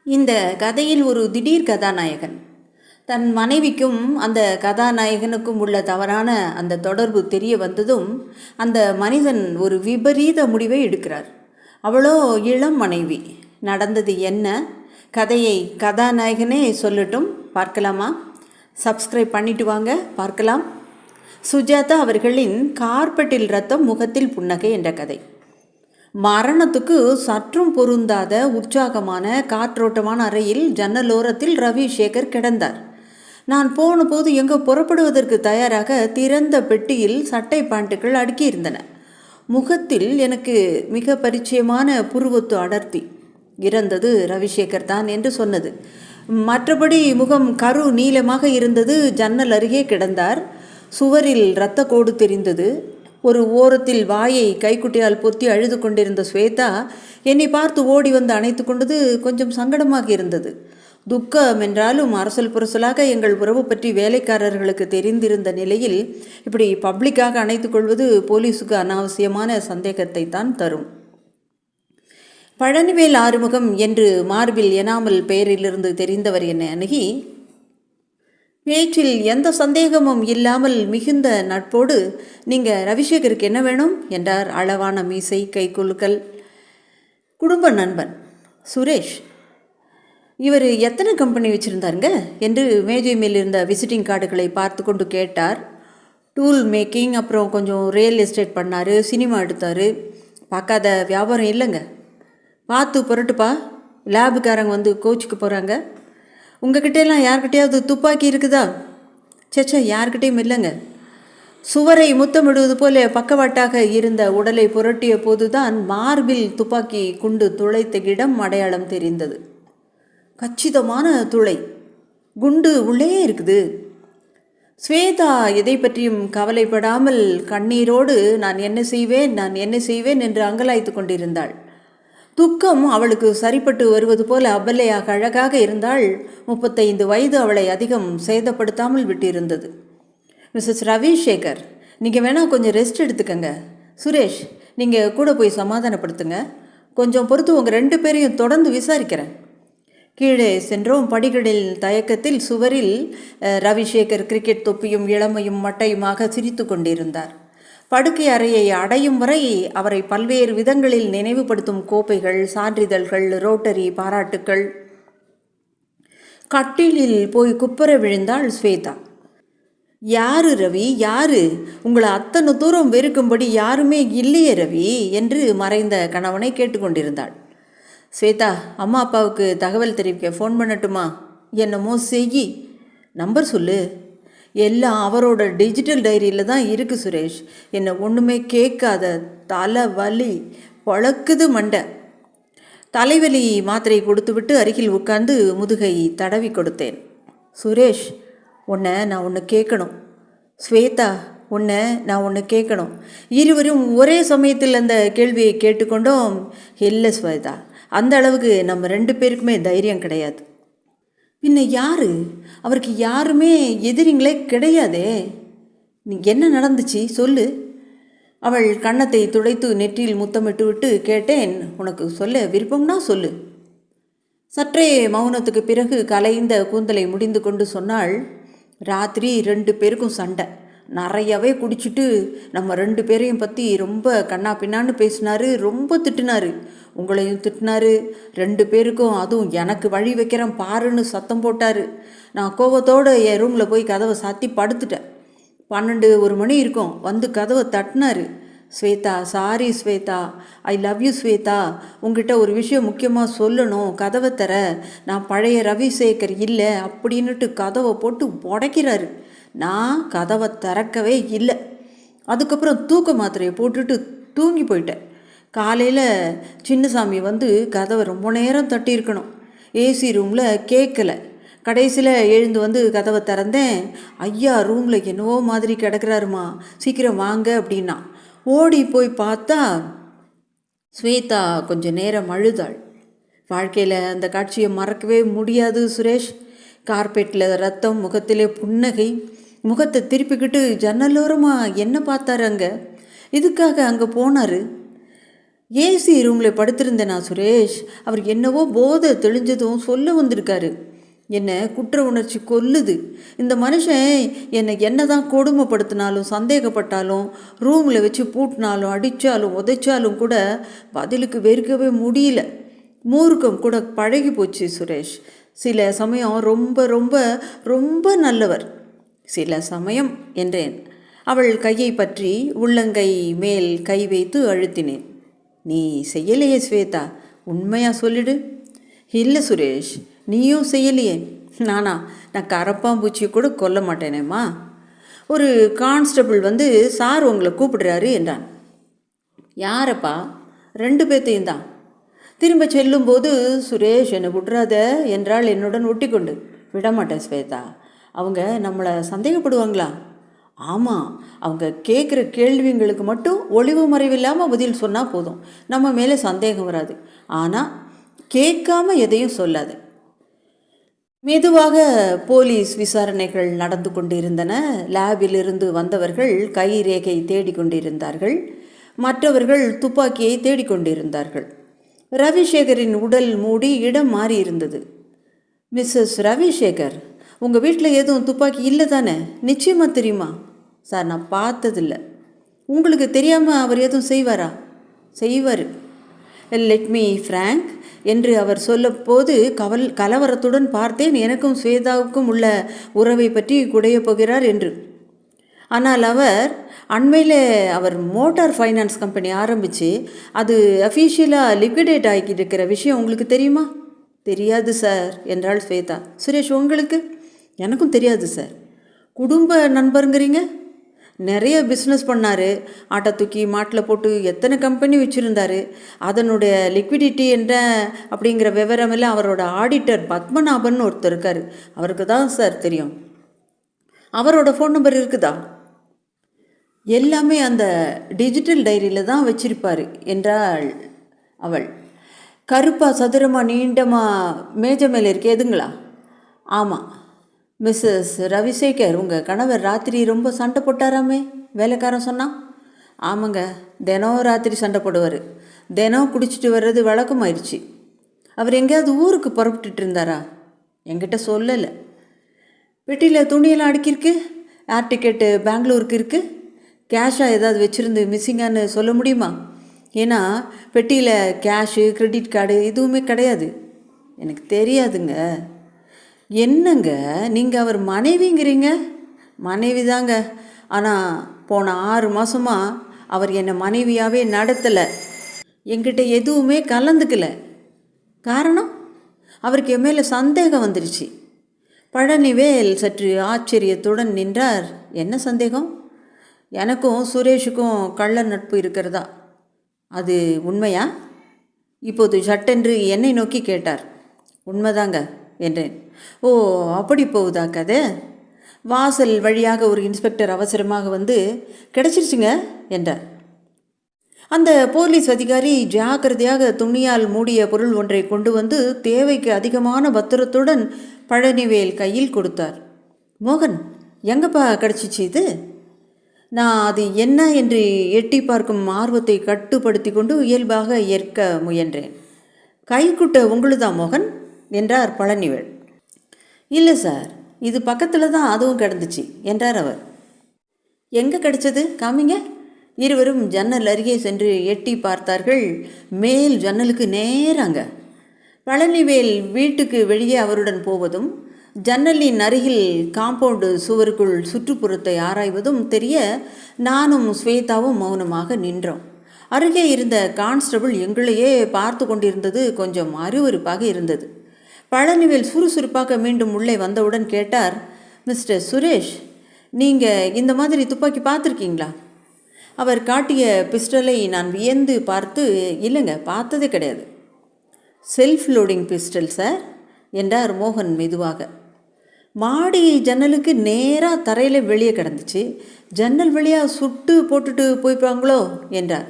இந்த கதையில் ஒரு திடீர் கதாநாயகன் தன் மனைவிக்கும் அந்த கதாநாயகனுக்கும் உள்ள தவறான அந்த தொடர்பு தெரிய வந்ததும் அந்த மனிதன் ஒரு விபரீத முடிவை எடுக்கிறார். அவளோ இளம் மனைவி. நடந்தது என்ன? கதையை கதாநாயகனே சொல்லட்டும், பார்க்கலாமா? சப்ஸ்கிரைப் பண்ணிட்டு வாங்க, பார்க்கலாம். சுஜாதா அவர்களின் கார்பெட்டில் ரத்தம் முகத்தில் புன்னகை என்ற கதை. மரணத்துக்கு சற்றும் பொருந்தாத உற்சாகமான காற்றோட்டமான அறையில் ஜன்னலோரத்தில் ரவிசேகர் கிடந்தார். நான் போன போது எங்கே புறப்படுவதற்கு தயாராக திறந்த பெட்டியில் சட்டை பாண்டுகள் அடுக்கியிருந்தன. முகத்தில் எனக்கு மிக பரிச்சயமான புருவத்து அடர்த்தி. இறந்தது ரவிசேகர் தான் என்று சொன்னது. மற்றபடி முகம் கரு நீளமாக இருந்தது. ஜன்னல் அருகே கிடந்தார். சுவரில் இரத்த கோடு தெரிந்தது. ஒரு ஓரத்தில் வாயை கைக்குட்டியால் பொத்தி அழுது கொண்டிருந்த ஸ்வேதா என்னை பார்த்து ஓடி வந்து அணைத்து கொண்டது கொஞ்சம் சங்கடமாக இருந்தது. துக்கம் என்றாலும் அரசல் புரசலாக எங்கள் உறவு பற்றி வேலைக்காரர்களுக்கு தெரிந்திருந்த நிலையில் இப்படி பப்ளிக்காக அணைத்து கொள்வது போலீஸுக்கு அனாவசியமான சந்தேகத்தை தான் தரும். பழனிவேல் ஆறுமுகம் என்று மார்பில் எனாமல் பெயரிலிருந்து தெரிந்தவர் என்னை அணுகி, பேச்சில் எந்த சந்தேகமும் இல்லாமல் மிகுந்த நட்போடு, நீங்கள் ரவிசேகருக்கு என்ன வேணும் என்றார். அளவான மீசை, கைக்குலுக்கல். குடும்ப நண்பன் சுரேஷ். இவர் எத்தனை கம்பெனி வச்சுருந்தாருங்க என்று மேஜை மேல் இருந்த விசிட்டிங் கார்டுகளை பார்த்து கொண்டு கேட்டார். டூல் மேக்கிங், அப்புறம் கொஞ்சம் ரியல் எஸ்டேட் பண்ணார், சினிமா எடுத்தார். பார்க்காத வியாபாரம் இல்லைங்க. பார்த்து புரட்டுப்பா, லேபுக்காரங்க வந்து கோச்சுக்கு போகிறாங்க. உங்ககிட்டலாம் யார்கிட்டையாவது துப்பாக்கி இருக்குதா? சேச்சா, யார்கிட்டையும் இல்லைங்க. சுவரை முத்தமிடுவது போல பக்கவாட்டாக இருந்த உடலை புரட்டிய போதுதான் மார்பில் துப்பாக்கி குண்டு துளைத்த இடம் அடையாளம் தெரிந்தது. கச்சிதமான துளை. குண்டு உள்ளே இருக்குது. ஸ்வேதா எதை பற்றியும் கவலைப்படாமல் கண்ணீரோடு நான் என்ன செய்வேன் என்று அங்கலாய்த்து கொண்டிருந்தாள். துக்கம் அவளுக்கு சரிப்பட்டு வருவது போல அவ்வலையாக அழகாக இருந்தாள். 35 வயது அவளை அதிகம் சேதப்படுத்தாமல் விட்டிருந்தது. மிஸ்ஸஸ் ரவிசேகர், நீங்கள் வேணால் கொஞ்சம் ரெஸ்ட் எடுத்துக்கங்க. சுரேஷ், நீங்கள் கூட போய் சமாதானப்படுத்துங்க. கொஞ்சம் பொறுத்து உங்கள் 2 பேரையும் தொடர்ந்து விசாரிக்கிறேன். கீழே சென்றோம். படிகளில் தயக்கத்தில் சுவரில் ரவிசேகர் கிரிக்கெட் தொப்பியும் இளமையும் மட்டையுமாக சிரித்து கொண்டிருந்தார். படுக்கை அறையை அடையும் வரை அவரை பல்வேறு விதங்களில் நினைவுபடுத்தும் கோப்பைகள், சான்றிதழ்கள், ரோட்டரி பாராட்டுக்கள். கட்டிலில் போய் குப்புற விழுந்தாள் ஸ்வேதா. யாரு ரவி, யாரு? உங்களை அத்தனை தூரம் வெறுக்கும்படி யாருமே இல்லையே ரவி என்று மறைந்த கணவனை கேட்டுக்கொண்டிருந்தாள். ஸ்வேதா, அம்மா அப்பாவுக்கு தகவல் தெரிவிக்க ஃபோன் பண்ணட்டுமா? என்னமோ செய்யி, நம்பர் சொல்லு. எல்லாம் அவரோட டிஜிட்டல் டைரியில் தான் இருக்குது சுரேஷ். என்னை ஒன்றுமே கேட்காத. தலை வலி பழக்குது மண்டை. தலைவலி மாத்திரை கொடுத்து விட்டு அருகில் உட்கார்ந்து முதுகை தடவி கொடுத்தேன். சுரேஷ், நான் ஒன்று கேட்கணும். ஸ்வேதா, நான் ஒன்று கேட்கணும். இருவரும் ஒரே சமயத்தில் அந்த கேள்வியை கேட்டுக்கொண்டோம். இல்லை ஸ்வேதா, அந்த அளவுக்கு நம்ம 2 பேருக்குமே தைரியம் கிடையாது. பின்ன யாரு? அவருக்கு யாருமே எதிரிங்களே கிடையாதே. நீ என்ன நடந்துச்சு சொல்லு. அவள் கன்னத்தை துடைத்து நெற்றியில் முத்தமிட்டு விட்டு கேட்டேன். உனக்கு சொல்ல விருப்பம்னா சொல்லு. சற்றே மௌனத்துக்கு பிறகு கலைந்த கூந்தலை முடிந்து கொண்டு சொன்னாள். ராத்திரி 2 பேருக்கும் சண்டை. நிறையவே குடிச்சிட்டு நம்ம 2 பேரையும் பற்றி ரொம்ப கண்ணா பின்னான்னு பேசினாரு. ரொம்ப திட்டினாரு. உங்களையும் திட்டினாரு. 2 பேருக்கும், அதுவும் எனக்கு வழி வைக்கிறேன் பாருன்னு சத்தம் போட்டார். நான் கோபத்தோடு என் ரூமில் போய் கதவை சாத்தி படுத்துட்டேன். 12-1 மணி இருக்கும். வந்து கதவை தட்டினாரு. Shweta, sorry Shweta, I love you Shweta, உங்ககிட்ட ஒரு விஷயம் முக்கியமாக சொல்லணும், கதவை தர. நான் பழைய ரவிசேகர் இல்லை அப்படின்னுட்டு கதவை போட்டு உடைக்கிறாரு. நான் கதவை திறக்கவே இல்லை. அதுக்கப்புறம் தூக்க மாத்திரையை போட்டுட்டு தூங்கி போயிட்டேன். காலையில் சின்னசாமி வந்து கதவை ரொம்ப நேரம் தட்டியிருக்கணும். ஏசி ரூமில் கேட்கலை. கடைசியில் எழுந்து வந்து கதவை திறந்தேன். ஐயா ரூமில் என்னவோ மாதிரி கிடக்கிறாருமா, சீக்கிரம் வாங்க அப்படின்னா. ஓடி போய் பார்த்தா ஸ்வேதா கொஞ்சம் நேரம் அழுதாள். வாழ்க்கையில் அந்த காட்சியை மறக்கவே முடியாது சுரேஷ். கார்பெட்டில் ரத்தம், முகத்திலே புன்னகை. முகத்தை திருப்பிக்கிட்டு ஜன்னலோரமாக என்ன பார்த்தாரு. இதுக்காக அங்கே போனார். ஏசி ரூமில் படுத்திருந்தேனா சுரேஷ். அவர் என்னவோ போதை தெளிஞ்சதும் சொல்ல வந்திருக்காரு. என்னை குற்ற உணர்ச்சி கொல்லுது. இந்த மனுஷன் என்னை தான் கொடுமைப்படுத்தினாலும் சந்தேகப்பட்டாலும் ரூமில் வச்சு பூட்டினாலும் அடித்தாலும் உதைச்சாலும் கூட பதிலுக்கு வெறுக்கவே முடியல. மூர்க்கம் கூட பழகி போச்சு சுரேஷ். சில சமயம் ரொம்ப ரொம்ப ரொம்ப நல்லவர், சில சமயம் என்றேன். அவள் கையை பற்றி உள்ளங்கை மேல் கை வைத்து அழுத்தினேன். நீ செய்யலையே ஸ்வேதா, உண்மையாக சொல்லிடு. இல்லை சுரேஷ், நீயும் செய்யலையே. நான் கரப்பாம்பூச்சியை கூட கொல்ல மாட்டேனேம்மா. ஒரு கான்ஸ்டபிள் வந்து சார் உங்களை கூப்பிடுறாரு என்றான். யாரப்பா? 2 பேர்த்தையும் தான். திரும்ப செல்லும்போது சுரேஷ் என்னை விட்றாத என்றால் என்னுடன் ஒட்டி கொண்டு. விடமாட்டேன் ஸ்வேதா. அவங்க நம்மளை சந்தேகப்படுவாங்களா? ஆமாம், அவங்க கேட்குற கேள்விங்களுக்கு மட்டும் ஒளிவு மறைவில்லாமல் பதில் சொன்னால் போதும், நம்ம மேலே சந்தேகம் வராது. ஆனால் கேட்காம எதையும் சொல்லாது. மெதுவாக போலீஸ் விசாரணைகள் நடந்து கொண்டிருந்தன. லேபிலிருந்து வந்தவர்கள் கை ரேகை தேடிக்கொண்டிருந்தார்கள், மற்றவர்கள் துப்பாக்கியை தேடிக்கொண்டிருந்தார்கள். ரவிசேகரின் உடல் மூடி இடம் மாறி இருந்தது. மிஸ்ஸஸ் ரவிசேகர், உங்கள் வீட்டில் எதுவும் துப்பாக்கி இல்லை தானே? நிச்சயமாக தெரியுமா? சார், நான் பார்த்ததில்லை. உங்களுக்கு தெரியாமல் அவர் எதுவும் செய்வாரா? செய்வார். லெட் மீ ஃப்ராங்க் என்று அவர் சொல்லப்போது கலவரத்துடன் பார்த்தேன். எனக்கும் ஸ்வேதாவுக்கும் உள்ள உறவை பற்றி குடைய போகிறார் என்று. ஆனால் அண்மையில் அவர் மோட்டார் ஃபைனான்ஸ் கம்பெனி ஆரம்பித்து அது அஃபீஷியலாக லிக்விடேட் ஆகிட்டு இருக்கிற விஷயம் உங்களுக்கு தெரியுமா? தெரியாது சார் என்றாள் ஸ்வேதா. சுரேஷ், உங்களுக்கு? எனக்கும் தெரியாது சார். குடும்ப நண்பருங்கிறீங்க? நிறைய பிஸ்னஸ் பண்ணார். ஆட்டை தூக்கி மாட்டில் போட்டு எத்தனை கம்பெனி வச்சுருந்தார். அதனுடைய லிக்விடிட்டி என்ன அப்படிங்கிற விவரமெல்லாம் அவரோட ஆடிட்டர் பத்மநாபன் ஒருத்தர் இருக்கார், அவருக்கு தான் சார் தெரியும். அவரோட ஃபோன் நம்பர் இருக்குதா? எல்லாமே அந்த டிஜிட்டல் டைரியில் தான் வச்சிருப்பார் என்றாள் அவள். கருப்பா சதுரமா நீண்டமா மேஜை மேலே இருக்கு, எதுங்களா? ஆமாம். மிஸ்ஸஸ் ரவிசேகர், உங்கள் கணவர் ராத்திரி ரொம்ப சண்டை போட்டாராமே, வேலைக்காரன் சொன்னான். ஆமாங்க, தினம் ராத்திரி சண்டை போடுவார். தினம் குடிச்சிட்டு வர்றது வழக்கமாயிடுச்சு. அவர் எங்கேயாவது ஊருக்கு புறப்பட்டுட்டு இருந்தாரா? என்கிட்ட சொல்லலை. பெட்டியில் துணியெல்லாம் அடுக்கியிருக்கு. ஏர் டிக்கெட்டு பெங்களூருக்கு இருக்குது. கேஷாக ஏதாவது வச்சுருந்து மிஸ்ஸிங்கான்னு சொல்ல முடியுமா? ஏன்னா பெட்டியில் கேஷு கிரெடிட் கார்டு எதுவுமே கிடையாது. எனக்கு தெரியாதுங்க. என்னங்க நீங்கள் அவர் மனைவிங்கிறீங்க? மனைவி தாங்க. ஆனால் போன 6 மாதமாக அவர் என்னை மனைவியாகவே நடத்தலை, என்கிட்ட எதுவுமே கலந்துக்கலை. காரணம், அவருக்கு என் மேலே சந்தேகம் வந்துருச்சு. பழனிவேல் சற்று ஆச்சரியத்துடன் நின்றார். என்ன சந்தேகம்? எனக்கும் சுரேஷுக்கும் கள்ள நட்பு இருக்கிறதா? அது உண்மையா? இப்போது சட்டென்று என்னை நோக்கி கேட்டார். உண்மைதாங்க என்றேன். ஓ, அப்படி போகுதா கதை? வாசல் வழியாக ஒரு இன்ஸ்பெக்டர் அவசரமாக வந்து கிடச்சிருச்சுங்க என்றார். அந்த போலீஸ் அதிகாரி ஜாக்கிரதையாக துணியால் மூடிய பொருள் ஒன்றை கொண்டு வந்து தேவைக்கு அதிகமான பத்திரத்துடன் பழனிவேல் கையில் கொடுத்தார். மோகன், எங்கப்பா கிடச்சிச்சு இது? நான் அது என்ன என்று எட்டி பார்க்கும் ஆர்வத்தை கட்டுப்படுத்தி கொண்டு இயல்பாக ஏற்க முயன்றேன். கைக்குட்டை உங்களுதான் மோகன் என்றார் பழனிவேல். இல்லை சார், இது பக்கத்தில் தான் அதுவும் கிடந்துச்சு என்றார் அவர். எங்கே கிடச்சது? காமிங்க. இருவரும் ஜன்னல் அருகே சென்று எட்டி பார்த்தார்கள். மேல் ஜன்னலுக்கு நேராங்க. பழனிவேல் வீட்டுக்கு வெளியே அவருடன் போவதும் ஜன்னலின் அருகில் காம்பவுண்டு சுவருக்குள் சுற்றுப்புறத்தை ஆராய்வதும் தெரிய நானும் ஸ்வேதாவும் மௌனமாக நின்றோம். அருகே இருந்த கான்ஸ்டபிள் எங்களையே பார்த்து கொண்டிருந்தது கொஞ்சம் அருவருப்பாக இருந்தது. பழனிவேல் சுறுசுறுப்பாக மீண்டும் உள்ளே வந்தவுடன் கேட்டார், மிஸ்டர் சுரேஷ், நீங்கள் இந்த மாதிரி துப்பாக்கி பார்த்துருக்கீங்களா? அவர் காட்டிய பிஸ்டலை நான் வியந்து பார்த்து, இல்லைங்க, பார்த்ததே கிடையாது. செல்ஃப் லோடிங் பிஸ்டல் சார் என்றார் மோகன் மெதுவாக. மாடி ஜன்னலுக்கு நேராக தரையில் வெளியே கிடந்துச்சு. ஜன்னல் வழியாக சுட்டு போட்டுட்டு போய்ப்பாங்களோ என்றார்.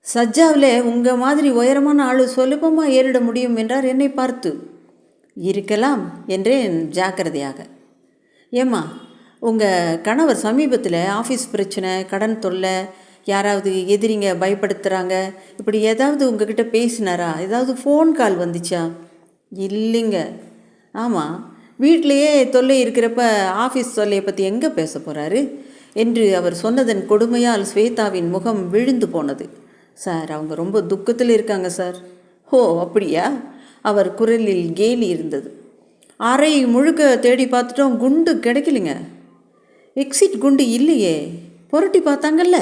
சஜ்ஜாவில் உங்கள் மாதிரி உயரமான ஆள் சுலபமாக ஏறிட முடியும் என்றார் என்னை பார்த்து. இருக்கலாம் என்றேன் ஜாக்கிரதையாக. ஏம்மா, உங்கள் கணவர் சமீபத்தில் ஆஃபீஸ் பிரச்சனை, கடன் தொல்லை, யாராவது எதிரிங்க பயப்படுத்துகிறாங்க, இப்படி ஏதாவது உங்ககிட்ட பேசினாரா? ஏதாவது ஃபோன் கால் வந்துச்சா? இல்லைங்க. ஆமாம், வீட்டிலையே தொல்லை இருக்கிறப்ப ஆஃபீஸ் தொல்லையை பற்றி எங்கே பேச போகிறாரு என்று அவர் சொன்னதன் கொடுமையால் ஸ்வேதாவின் முகம் விழுந்து போனது. சார், அவங்க ரொம்ப துக்கத்தில் இருக்காங்க சார். ஓ அப்படியா? அவர் குரலில் கேலி இருந்தது. அறை முழுக்க தேடி பார்த்துட்டோம், குண்டு கிடைக்கலைங்க. எக்ஸிட் குண்டு இல்லையே. புரட்டி பார்த்தாங்கல்ல?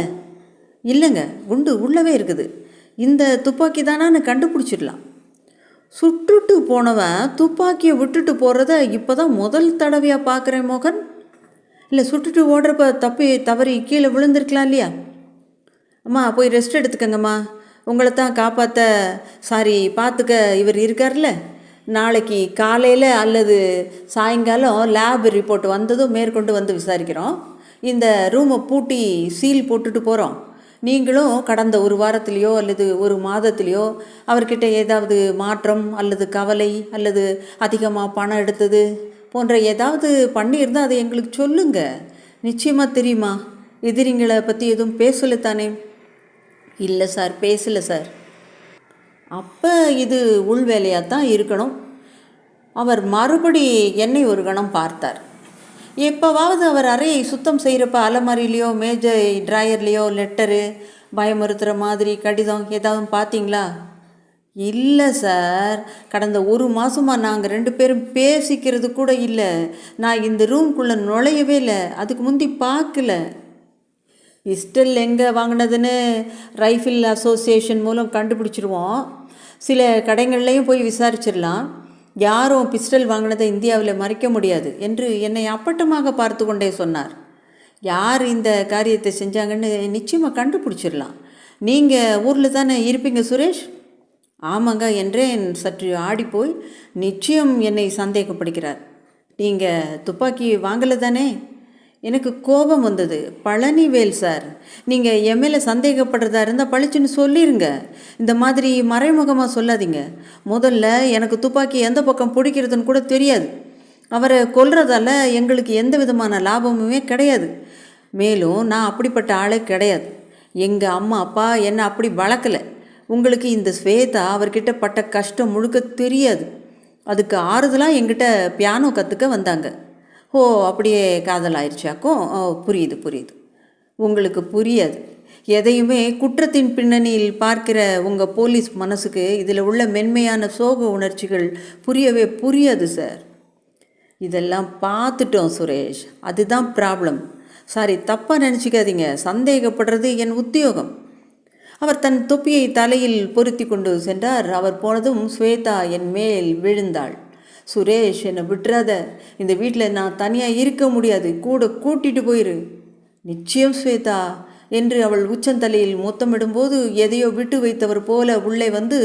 இல்லைங்க, குண்டு உள்ளவே இருக்குது. இந்த துப்பாக்கி தானான்னு கண்டுபிடிச்சிடலாம். சுட்டுட்டு போனவன் துப்பாக்கியை விட்டுட்டு போகிறத இப்போ தான் முதல் தடவையாக பார்க்குறேன் மோகன். இல்லை, சுட்டுட்டு ஓடுறப்ப தவறி கீழே விழுந்திருக்கலாம் இல்லையா? அம்மா போய் ரெஸ்ட் எடுத்துக்கங்கம்மா. உங்களை தான் காப்பாற்ற பார்த்துக்க இவர் இருக்கார்ல. நாளைக்கு காலையில் அல்லது சாயங்காலம் லேப் ரிப்போர்ட் வந்ததும் மேற்கொண்டு வந்து விசாரிக்கிறோம். இந்த ரூமை பூட்டி சீல் போட்டுட்டு போகிறோம். நீங்களும் கடந்த ஒரு வாரத்திலையோ அல்லது ஒரு மாதத்திலையோ அவர்கிட்ட ஏதாவது மாற்றம் அல்லது கவலை அல்லது அதிகமாக பணம் எடுத்தது போன்ற ஏதாவது பண்ணியிருந்தால் அதை எங்களுக்கு சொல்லுங்கள். நிச்சயமாக தெரியுமா? எதிரிங்களை பற்றி எதுவும் பேசலை தானே? இல்லை சார், பேசலை சார். அப்போ இது உள் வேலையாக தான் இருக்கணும். அவர் மறுபடி என்னை ஒரு கணம் பார்த்தார். எப்போவாவது அவர் அறையை சுத்தம் செய்கிறப்ப அலமாரிலேயோ மேஜை ட்ராயர்லேயோ லெட்டரு, பயமுறுத்துகிற மாதிரி கடிதம் ஏதாவது பார்த்தீங்களா? இல்லை சார், கடந்த ஒரு மாதமாக நாங்கள் 2 பேரும் பேசிக்கிறது கூட இல்லை. நான் இந்த ரூம்குள்ளே நுழையவே இல்லை. அதுக்கு முந்தி பார்க்கல. பிஸ்டல் எங்கே வாங்கினதுன்னு ரைஃபிள் அசோசியேஷன் மூலம் கண்டுபிடிச்சிருவோம். சில கடைகள்லையும் போய் விசாரிச்சிடலாம். யாரும் பிஸ்டல் வாங்கினதை இந்தியாவில் மறைக்க முடியாது என்று என்னை அப்பட்டமாக பார்த்து கொண்டே சொன்னார். யார் இந்த காரியத்தை செஞ்சாங்கன்னு நிச்சயமாக கண்டுபிடிச்சிடலாம். நீங்கள் ஊரில் தானே இருப்பீங்க சுரேஷ்? ஆமாங்க என்றேன் சற்று ஆடிப்போய். நிச்சயம் என்னை சந்தேகப்படுகிறார். நீங்கள் துப்பாக்கி வாங்கலை தானே? எனக்கு கோபம் வந்தது. பழனிவேல் சார், நீங்கள் என் மேலே சந்தேகப்படுறதா இருந்தால் பளிச்சுன்னு சொல்லிடுங்க. இந்த மாதிரி மறைமுகமாக சொல்லாதீங்க. முதல்ல எனக்கு துப்பாக்கி எந்த பக்கம் பிடிக்கிறதுன்னு கூட தெரியாது. அவரை கொல்றதால எங்களுக்கு எந்த விதமான லாபமுமே கிடையாது. மேலும் நான் அப்படிப்பட்ட ஆளே கிடையாது. எங்கள் அம்மா அப்பா என்னை அப்படி வளர்க்கலை. உங்களுக்கு இந்த ஸ்வேதா அவர்கிட்ட பட்ட கஷ்டம் முழுக்க தெரியாது. அதுக்கு ஆறுதலாக எங்கிட்ட பியானோ கற்றுக்க வந்தாங்க. ஓ, அப்படியே காதல் ஆயிடுச்சாக்கும். புரியுது. உங்களுக்கு புரியாது. எதையுமே குற்றத்தின் பின்னணியில் பார்க்கிற உங்கள் போலீஸ் மனசுக்கு இதில் உள்ள மென்மையான சோக உணர்ச்சிகள் புரியவே புரியாது சார். இதெல்லாம் பார்த்துட்டோம் சுரேஷ், அதுதான் ப்ராப்ளம். தப்பாக நினச்சிக்காதீங்க. சந்தேகப்படுறது என் உத்தியோகம். அவர் தன் தொப்பியை தலையில் பொருத்தி கொண்டு சென்றார். அவர் போனதும் ஸ்வேதா என் மேல் விழுந்தாள். சுரேஷ், என்னை விட்டுறாத. இந்த வீட்டில் நான் தனியாக இருக்க முடியாது. கூட கூட்டிகிட்டு போயிரு. நிச்சயம் ஸ்வேதா என்று அவள் உச்சந்தலையில் முத்தமிடும்போது எதையோ விட்டு வைத்தவர் போல உள்ளே வந்து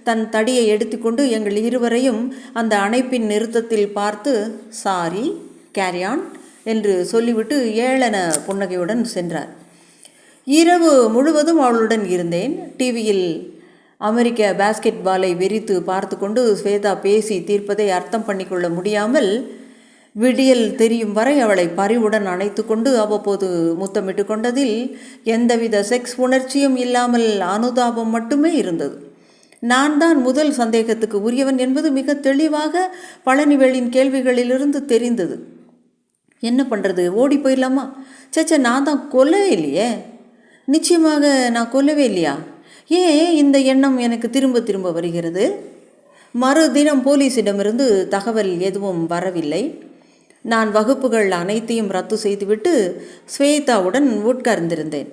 தன் தடியை எடுத்துக்கொண்டு எங்கள் இருவரையும் அந்த அணைப்பின் நிறுத்தத்தில் பார்த்து சாரி, கேரியான் என்று சொல்லிவிட்டு ஏளன புன்னகையுடன் சென்றார். இரவு முழுவதும் அவளுடன் இருந்தேன். டிவியில் அமெரிக்க பாஸ்கெட் பாலை வெறித்து பார்த்து கொண்டு ஸ்வேதா பேசி தீர்ப்பதை அர்த்தம் பண்ணிக்கொள்ள முடியாமல் விடியல் தெரியும் வரை அவளை பரிவுடன் அணைத்து கொண்டு அவ்வப்போது முத்தமிட்டு கொண்டதில் எந்தவித செக்ஸ் உணர்ச்சியும் இல்லாமல் அனுதாபம் மட்டுமே இருந்தது. நான் தான் முதல் சந்தேகத்துக்கு உரியவன் என்பது மிக தெளிவாக பழனிவேலின் கேள்விகளிலிருந்து தெரிந்தது. என்ன பண்ணுறது, ஓடி போயிடலாமா? சேச்சா, நான் தான் கொல்லவே இல்லையே. நிச்சயமாக நான் கொல்லவே இல்லையா? ஏன் இந்த எண்ணம் எனக்கு திரும்ப திரும்ப வருகிறது? மறுதினம் போலீஸிடமிருந்து தகவல் எதுவும் வரவில்லை. நான் வகுப்புகள் அனைத்தையும் ரத்து செய்துவிட்டு ஸ்வேதாவுடன் உட்கார்ந்திருந்தேன்.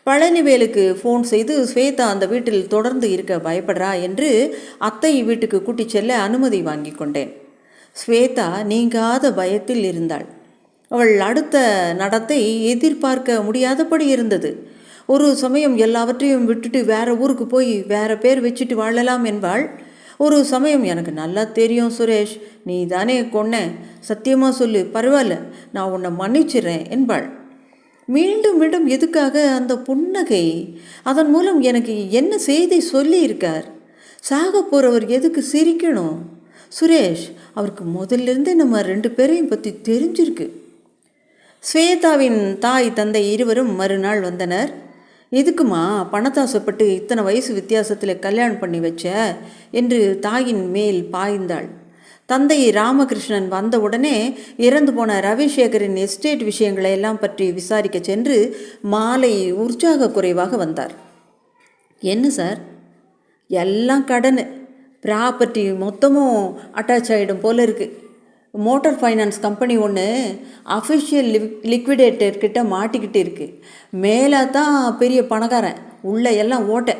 பழனிவேலுக்கு ஃபோன் செய்து ஸ்வேதா அந்த வீட்டில் தொடர்ந்து இருக்க பயப்படுறா என்று அத்தை வீட்டுக்கு கூட்டிச் செல்ல அனுமதி வாங்கி கொண்டேன். ஸ்வேதா நீங்காத பயத்தில் இருந்தாள். அவள் அடுத்த நடத்தை எதிர்பார்க்க முடியாதபடி இருந்தது. ஒரு சமயம் எல்லாவற்றையும் விட்டுட்டு வேற ஊருக்கு போய் வேற பேர் வச்சுட்டு வாழலாம் என்பாள். ஒரு சமயம் எனக்கு நல்லா தெரியும் சுரேஷ், நீ தானே கொன்ன, சத்தியமாக சொல்லு, பரவாயில்ல, நான் உன்னை மன்னிச்சிடுறேன் என்பாள். மீண்டும் மீண்டும் எதுக்காக அந்த புன்னகை? அதன் மூலம் எனக்கு என்ன செய்தி சொல்லி இருக்கார்? சாக போகிறவர் எதுக்கு சிரிக்கணும்? சுரேஷ், அவருக்கு முதல்லிருந்தே நம்ம 2 பேரையும் பற்றி தெரிஞ்சிருக்கு. ஸ்வேதாவின் தாய் தந்தை இருவரும் மறுநாள் வந்தனர். எதுக்குமா பணத்தாசைப்பட்டு இத்தனை வயசு வித்தியாசத்தில் கல்யாணம் பண்ணி வச்ச என்று தாயின் மேல் பாய்ந்தாள். தந்தை ராமகிருஷ்ணன் வந்தவுடனே இறந்து போன ரவிசேகரின் எஸ்டேட் விஷயங்களை எல்லாம் பற்றி விசாரிக்க சென்று மாலை உற்சாக குறைவாக வந்தார். என்ன சார், எல்லாம் கடன், ப்ராப்பர்ட்டி மொத்தமும் அட்டாச் ஆகிடும் போல இருக்குது. மோட்டார் ஃபைனான்ஸ் கம்பெனி ஒன்று அஃபிஷியல் லிக்விடேட்டர்கிட்ட மாட்டிக்கிட்டு இருக்குது. மேலே தான் பெரிய பணக்காரன், உள்ளே எல்லாம் ஓட்ட,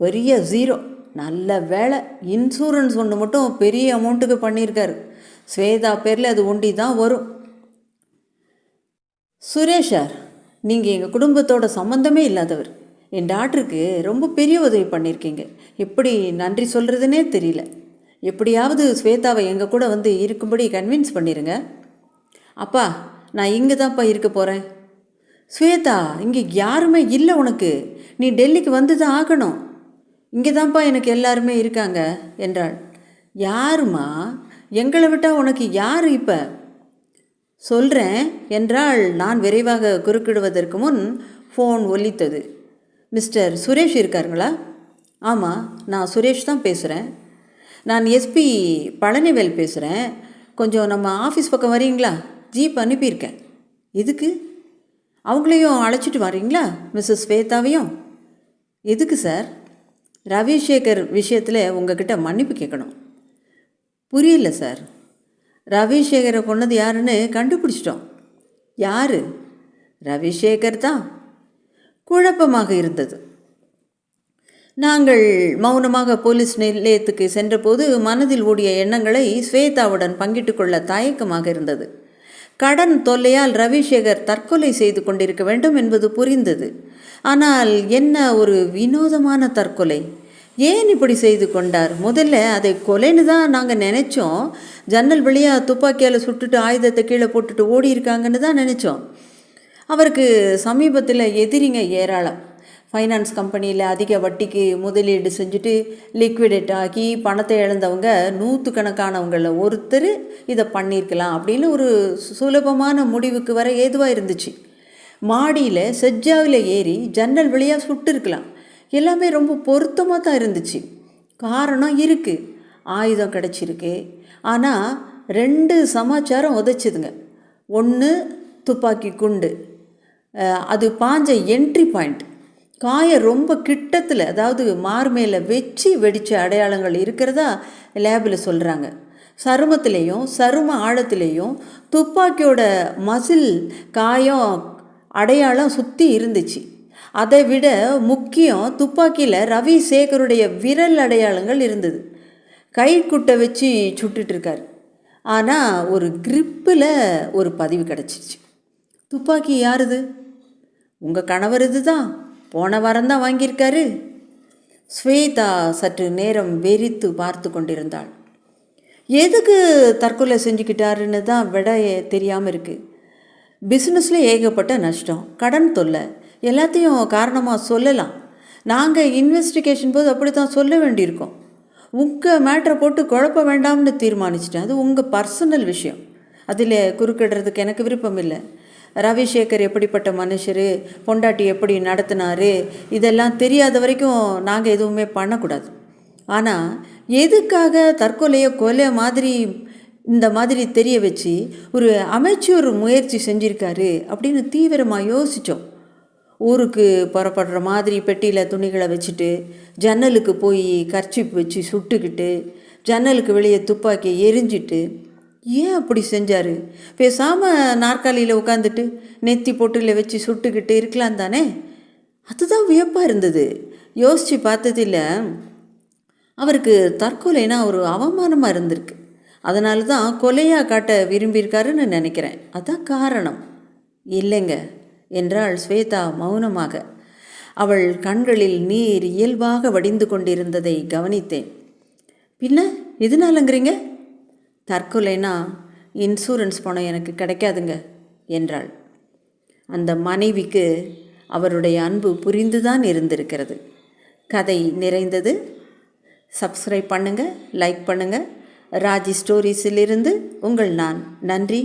பெரிய ஜீரோ. நல்ல வேலை, இன்சூரன்ஸ் ஒன்று மட்டும் பெரிய அமௌண்ட்டுக்கு பண்ணியிருக்காரு. ஸ்வேதா பேரில் அது ஒண்டி தான் வரும். சுரேஷ் சார், நீங்கள் எங்கள் குடும்பத்தோட சம்மந்தமே இல்லாதவர். என் டாக்டருக்கு ரொம்ப பெரிய உதவி பண்ணியிருக்கீங்க. எப்படி நன்றி சொல்கிறதுனே தெரியல. எப்படியாவது ஸ்வேதாவை எங்கள் கூட வந்து இருக்கும்படி கன்வின்ஸ் பண்ணிடுங்க. அப்பா, நான் இங்கே தான்ப்பா இருக்க போகிறேன். ஸ்வேதா, இங்கே யாருமே இல்லை உனக்கு. நீ டெல்லிக்கு வந்து தான் ஆகணும். இங்கே தான்ப்பா எனக்கு எல்லாருமே இருக்காங்க என்றாள். யாருமா? எங்களை விட்டால் உனக்கு யார் இப்போ? சொல்கிறேன் என்றால் நான் விரைவாக குறுக்கிடுவதற்கு முன் ஃபோன் ஒலித்தது. மிஸ்டர் சுரேஷ் இருக்காருங்களா? ஆமாம், நான் சுரேஷ் தான் பேசுகிறேன். நான் எஸ்பி பழனிவேல் பேசுகிறேன். கொஞ்சம் நம்ம ஆஃபீஸ் பக்கம் வரீங்களா? ஜீப் அனுப்பியிருக்கேன். எதுக்கு? அவங்களையும் அழைச்சிட்டு வரீங்களா, மிஸ்ஸஸ் ஸ்வேதாவையும்? எதுக்கு சார்? ரவிசேகர் விஷயத்தில் உங்ககிட்ட மன்னிப்பு கேட்கணும். புரியல சார். ரவிசேகரை கொன்னது யாருன்னு கண்டுபிடிச்சிட்டோம். யார்? ரவிசேகர் தான். குழப்பமாக இருந்தது. நாங்கள் மௌனமாக போலீஸ் நிலையத்துக்கு சென்றபோது மனதில் ஓடிய எண்ணங்களை ஸ்வேதாவுடன் பங்கிட்டு கொள்ள தயக்கமாக இருந்தது. கடன் தொல்லையால் ரவிசேகர் தற்கொலை செய்து கொண்டிருக்க வேண்டும் என்பது புரிந்தது. ஆனால் என்ன ஒரு வினோதமான தற்கொலை! ஏன் இப்படி செய்து கொண்டார்? முதல்ல அதை கொலைன்னு தான் நாங்கள் நினச்சோம். ஜன்னல் வழியாக துப்பாக்கியால் சுட்டுட்டு ஆயுதத்தை கீழே போட்டுட்டு ஓடி இருக்காங்கன்னு தான் நினச்சோம். அவருக்கு சமீபத்தில் எதிரிங்க ஏராளம். ஃபைனான்ஸ் கம்பெனியில் அதிக வட்டிக்கு முதலீடு செஞ்சுட்டு லிக்விடேட் ஆகி பணத்தை இழந்தவங்க நூற்றுக்கணக்கானவங்கள ஒருத்தர் இதை பண்ணியிருக்கலாம் அப்படின்னு ஒரு சுலபமான முடிவுக்கு வர ஏதுவாக இருந்துச்சு. மாடியில் செஜ்ஜாவில் ஏறி ஜன்னல் வழியாக சுட்டுருக்கலாம். எல்லாமே ரொம்ப பொருத்தமாக தான் இருந்துச்சு. காரணம் இருக்குது, ஆயுதம் கிடச்சிருக்கு. ஆனால் 2 சமாச்சாரம் உதைச்சிதுங்க. ஒன்று துப்பாக்கி குண்டு, அது பாஞ்ச என்ட்ரி பாயிண்ட். காயம் ரொம்ப கிட்டத்தில், அதாவது மார்மேல வச்சு வெடித்த அடையாளங்கள் இருக்கிறதா லேபில் சொல்கிறாங்க. சருமத்திலேயும் சரும ஆழத்திலேயும் துப்பாக்கியோட மசில் காயம் அடையாளம் சுற்றி இருந்துச்சு. அதை விட முக்கியம், துப்பாக்கியில் ரவிசேகருடைய விரல் அடையாளங்கள் இருந்தது. கைக்குட்டை வச்சு சுட்டுட்ருக்கார். ஆனால் ஒரு கிரிப்பில் ஒரு பதிவு கிடச்சிச்சு. துப்பாக்கி யாருது? உங்கள் கணவர் இது தான். போன வாரம் தான் வாங்கியிருக்காரு. ஸ்வேதா சற்று நேரம் வெறித்து பார்த்து கொண்டிருந்தாள். எதுக்கு தற்கொலை செஞ்சுக்கிட்டாருன்னு தான் விட தெரியாமல் இருக்குது. பிஸ்னஸில் ஏகப்பட்ட நஷ்டம், கடன் தொல்லை, எல்லாத்தையும் காரணமாக சொல்லலாம். நாங்கள் இன்வெஸ்டிகேஷன் போது அப்படி தான் சொல்ல வேண்டியிருக்கோம். உங்கள் மேட்ரை போட்டு குழப்ப வேண்டாம்னு தீர்மானிச்சிட்டேன். அது உங்கள் பர்சனல் விஷயம், அதில் குறுக்கிடுறதுக்கு எனக்கு விருப்பம் இல்லை. ரவிசேகர் எப்படிப்பட்ட மனுஷர், பொண்டாட்டி எப்படி நடத்தினார், இதெல்லாம் தெரியாத வரைக்கும் நாங்கள் எதுவுமே பண்ணக்கூடாது. ஆனால் எதுக்காக தற்கொலையை கொலை மாதிரி இந்த மாதிரி தெரிய வச்சு ஒரு அமைச்சர் முயற்சி செஞ்சுருக்காரு அப்படின்னு தீவிரமாக யோசித்தோம். ஊருக்கு புறப்படுற மாதிரி பெட்டியில் துணிகளை வச்சுட்டு ஜன்னலுக்கு போய் கர்ச்சிப் வச்சு சுட்டுக்கிட்டு ஜன்னலுக்கு வெளியே துப்பாக்கியை எரிஞ்சிட்டு ஏன் அப்படி செஞ்சார்? பேசாமல் நாற்காலியில் உட்காந்துட்டு நெத்தி பொட்டில் வச்சு சுட்டுக்கிட்டு இருக்கலாம் தானே? அதுதான் வியப்பாக இருந்தது. யோசித்து பார்த்ததில்ல. அவருக்கு தற்கொலைனா ஒரு அவமானமாக இருந்திருக்கு. அதனால தான் கொலையாக காட்ட விரும்பியிருக்காருன்னு நினைக்கிறேன். அதான் காரணம். இல்லைங்க என்றாள் ஸ்வேதா மௌனமாக. அவள் கண்களில் நீர் இயல்பாக வடிந்து கொண்டிருந்ததை கவனித்தேன். பின்ன எதுனாலங்கிறீங்க? தற்கொலைனா இன்சூரன்ஸ் பணம் எனக்கு கிடைக்காதுங்க என்றாள். அந்த மனைவிக்கு அவருடைய அன்பு புரிந்துதான் இருந்திருக்கிறது. கதை நிறைந்தது. சப்ஸ்கிரைப் பண்ணுங்கள், லைக் பண்ணுங்கள். ராஜி ஸ்டோரீஸிலிருந்து உங்கள் நான். நன்றி.